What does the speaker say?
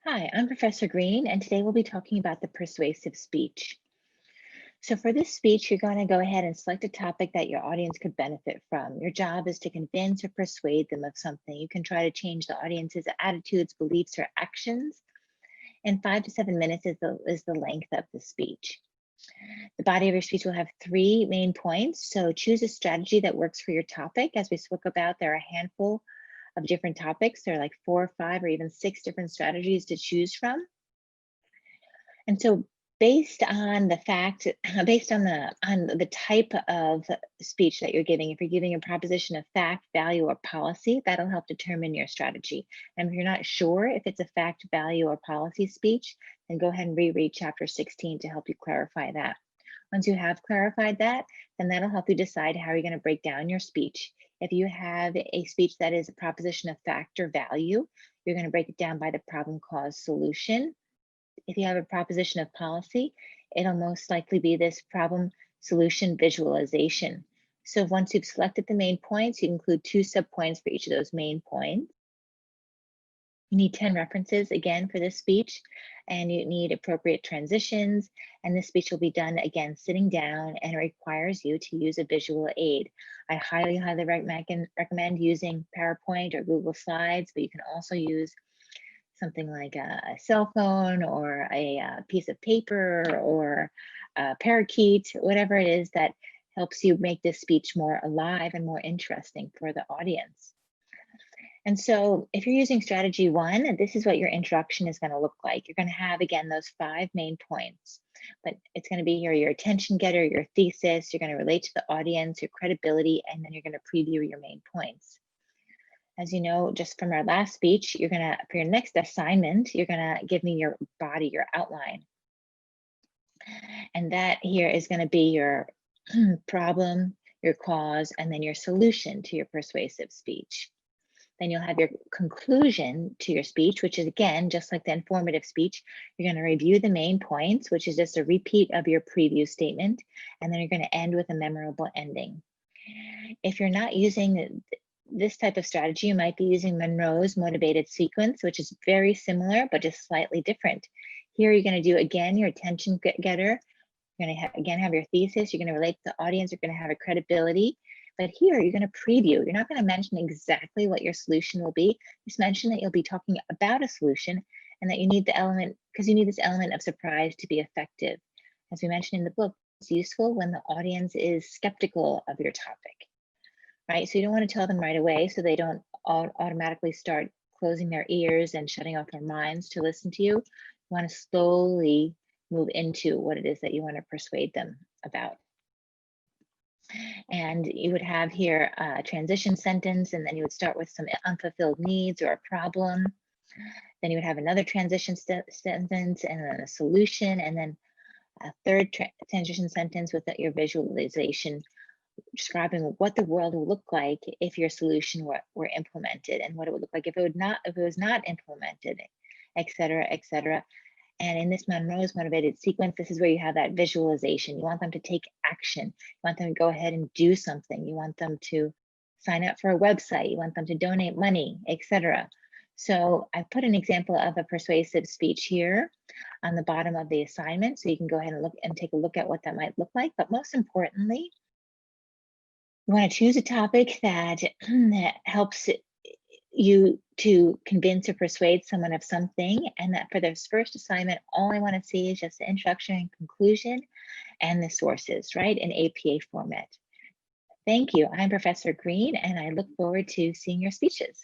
Hi, I'm Professor Green, and today we'll be talking about the persuasive speech. So for this speech, you're going to go ahead and select a topic that your audience could benefit from. Your job is to convince or persuade them of something. You can try to change the audience's attitudes, beliefs, or actions. And 5 to 7 minutes is the length of the speech. The body of your speech will have three main points. So choose a strategy that works for your topic. As we spoke about, there are a handful of different topics. There are like 4 or 5 or even 6 different strategies to choose from. And so based on the fact, based on the type of speech that you're giving, if you're giving a proposition of fact, value, or policy, that'll help determine your strategy. And if you're not sure if it's a fact, value, or policy speech, then go ahead and reread chapter 16 to help you clarify that. Once you have clarified that, then that'll help you decide how you're going to break down your speech. If you have a speech that is a proposition of fact or value, you're going to break it down by the problem, cause, solution. If you have a proposition of policy, it'll most likely be this problem solution visualization. So once you've selected the main points, you include 2 subpoints for each of those main points. You need 10 references again for this speech, and you need appropriate transitions. And this speech will be done again sitting down, and it requires you to use a visual aid. I highly recommend using PowerPoint or Google Slides, but you can also use something like a cell phone or a piece of paper or a parakeet, whatever it is that helps you make this speech more alive and more interesting for the audience. And so if you're using strategy 1, this is what your introduction is going to look like. You're going to have, again, those 5 main points, but it's going to be your attention getter, your thesis, you're going to relate to the audience, your credibility, and then you're going to preview your main points. As you know, just from our last speech, you're gonna, for your next assignment, you're gonna give me your body, your outline. And that here is gonna be your problem, your cause, and then your solution to your persuasive speech. Then you'll have your conclusion to your speech, which is, again, just like the informative speech, you're gonna review the main points, which is just a repeat of your previous statement, and then you're gonna end with a memorable ending. If you're not using this type of strategy, you might be using Monroe's motivated sequence, which is very similar, but just slightly different. Here, you're going to do, again, your attention getter. You're going to, again, have your thesis. You're going to relate to the audience. You're going to have a credibility. But here, you're going to preview. You're not going to mention exactly what your solution will be. Just mention that you'll be talking about a solution and that you need the element, because you need this element of surprise to be effective. As we mentioned in the book, it's useful when the audience is skeptical of your topic. Right? So you don't want to tell them right away so they don't automatically start closing their ears and shutting off their minds to listen to you. You want to slowly move into what it is that you want to persuade them about. And you would have here a transition sentence, and then you would start with some unfulfilled needs or a problem. Then you would have another transition sentence, and then a solution, and then a third transition sentence with your visualization, describing what the world will look like if your solution were implemented, and what it would look like if it was not implemented, et cetera, et cetera. And in this Monroe's motivated sequence, this is where you have that visualization. You want them to take action. You want them to go ahead and do something. You want them to sign up for a website. You want them to donate money, et cetera. So I put an example of a persuasive speech here on the bottom of the assignment, so you can go ahead and look and take a look at what that might look like. But most importantly, you want to choose a topic that, that helps you to convince or persuade someone of something, and that for this first assignment, all I want to see is just the introduction and conclusion and the sources, right, in APA format. Thank you. I'm Professor Green, and I look forward to seeing your speeches.